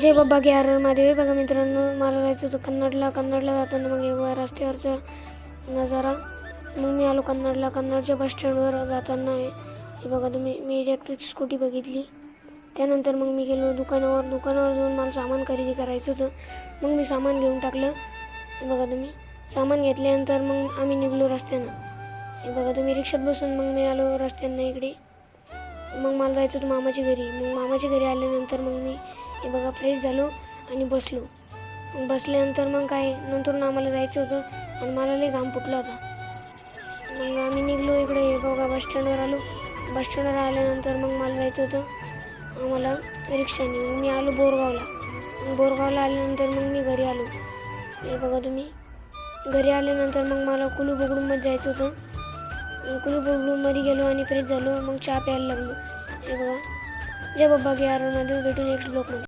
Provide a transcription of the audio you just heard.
जय बाबा की हर महादेव. बघा मित्रांनो, मला जायचं होतं कन्नडला जाताना मग एवढा रस्त्यावरचा नजारा. मग मी आलो कन्नडच्या बस स्टँडवर जाताना हे बघा तुम्ही, मी इलेक्ट्रिक स्कूटी बघितली. त्यानंतर मग मी गेलो दुकानावर जाऊन मला सामान खरेदी करायचं होतं. मग मी सामान घेऊन टाकलं. हे बघा तुम्ही, सामान घेतल्यानंतर मग आम्ही निघलो रस्त्यानं. हे बघा तुम्ही, रिक्षात बसून मग मी आलो रस्त्यानं इकडे. मग मला जायचं होतं मामाच्या घरी. मग मामाच्या घरी आल्यानंतर मग मी हे बघा फ्रेश झालो आणि बसलो. मग बसल्यानंतर मग काय नंतर आम्हाला जायचं होतं आणि मला लई घाम फुटला होता. मग आम्ही निघलो इकडे. हे बघा बस स्टँडवर आलो. बस स्टँडवर आल्यानंतर मग मला जायचं होतं आम्हाला रिक्षाने. मग मी आलो बोरगावला आल्यानंतर मग मी घरी आलो. हे बघा तुम्ही, घरी आल्यानंतर मग मला कुलूप उघडूनमध्ये जायचं होतं. कुलूप उघडूनमध्ये गेलो आणि फ्रेश झालो. मग चहा प्यायला लागलो. हे बघा, जय बाबा की हर महादेव. भेटू नेक्स्ट ब्लॉगमध्ये.